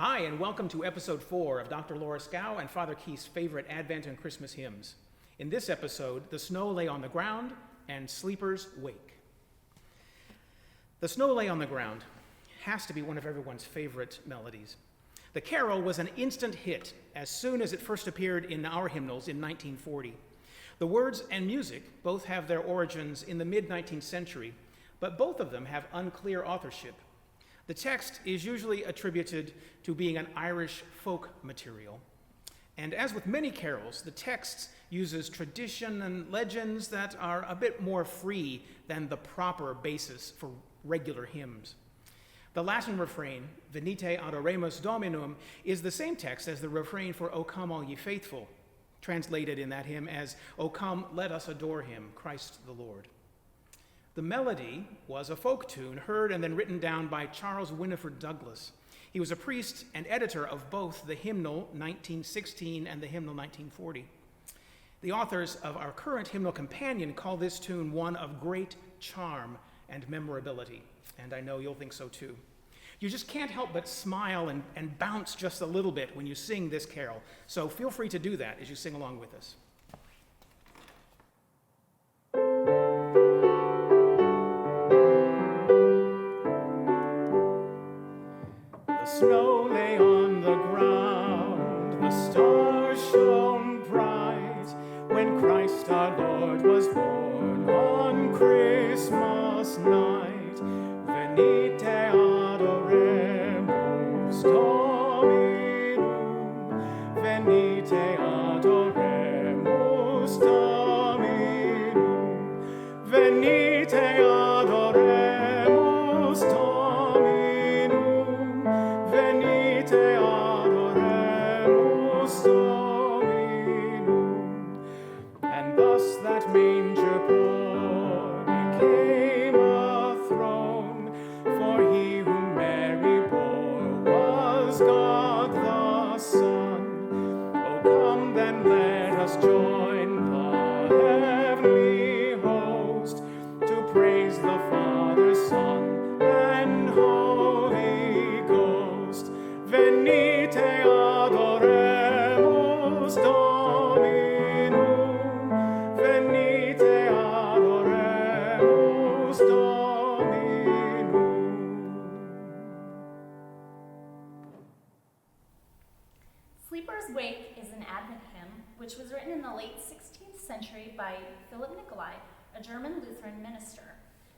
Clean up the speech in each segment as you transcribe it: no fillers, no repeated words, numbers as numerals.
Hi, and welcome to episode 4 of Dr. Laura Scow and Father Keith's favorite Advent and Christmas hymns. In this episode, The Snow Lay on the Ground and Sleeper's Wake. The Snow Lay on the Ground has to be one of everyone's favorite melodies. The carol was an instant hit as soon as it first appeared in our hymnals in 1940. The words and music both have their origins in the mid-19th century, but both of them have unclear authorship. The text is usually attributed to being an Irish folk material. And as with many carols, the text uses tradition and legends that are a bit more free than the proper basis for regular hymns. The Latin refrain, Venite adoremus Dominum, is the same text as the refrain for O Come All Ye Faithful, translated in that hymn as O Come, Let Us Adore Him, Christ the Lord. The melody was a folk tune heard and then written down by Charles Winifred Douglas. He was a priest and editor of both the hymnal 1916 and the hymnal 1940. The authors of our current hymnal companion call this tune one of great charm and memorability, and I know you'll think so too. You just can't help but smile and bounce just a little bit when you sing this carol, so feel free to do that as you sing along with us. Snow lay on the ground, the stars shone bright, when Christ our Lord was born on Christmas night. Venite adoremus Dominum, venite adoremus Dominum, venite adoremus Dominum, venite adoremus Dominum. And thus that manger poor became a throne, for he whom Mary bore was God the Son. O come then, let us join the heavenly host to praise the Father, Son, and Holy Ghost. Venite adoremus Dominum, venite adoremus Dominum. Sleeper's Wake is an Advent hymn which was written in the late 16th century by Philip Nicolai, a German Lutheran minister.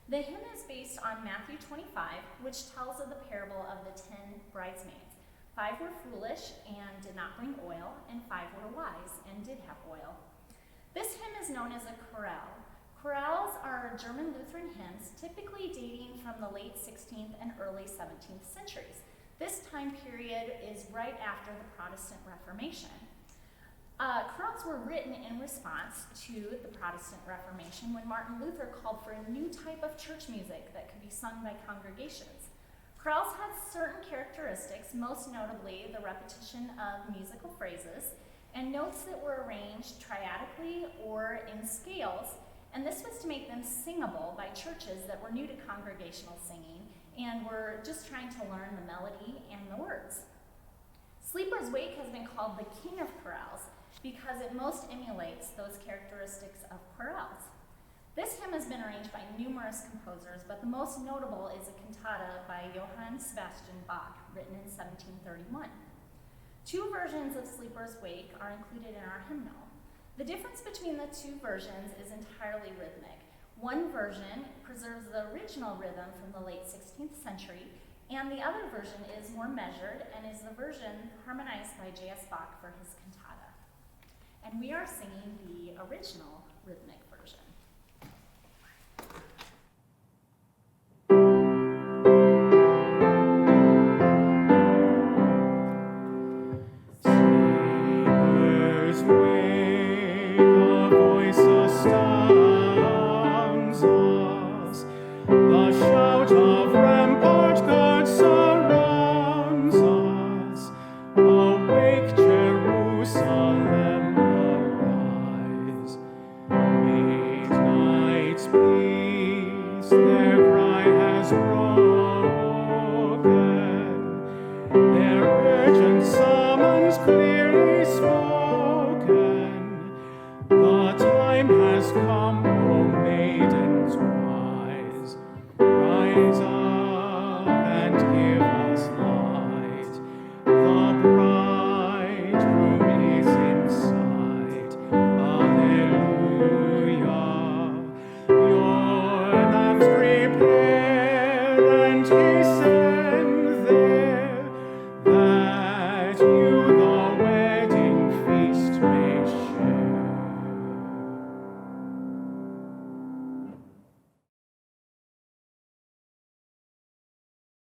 The hymn is based on Matthew 25, which tells of the parable of the 10 bridesmaids. 5 were foolish and did not bring oil, and 5 were wise and did have oil. This hymn is known as a chorale. Chorales are German Lutheran hymns, typically dating from the late 16th and early 17th centuries. This time period is right after the Protestant Reformation. Chorales were written in response to the Protestant Reformation when Martin Luther called for a new type of church music that could be sung by congregations. Chorales had certain characteristics, most notably the repetition of musical phrases and notes that were arranged triadically or in scales, and this was to make them singable by churches that were new to congregational singing and were just trying to learn the melody and the words. Sleeper's Wake has been called the king of chorales because it most emulates those characteristics of chorales. This hymn has been arranged by numerous composers, but the most notable is a cantata by Johann Sebastian Bach, written in 1731. 2 versions of Sleeper's Wake are included in our hymnal. The difference between the 2 versions is entirely rhythmic. One version preserves the original rhythm from the late 16th century, and the other version is more measured and is the version harmonized by J.S. Bach for his cantata. And we are singing the original rhythmic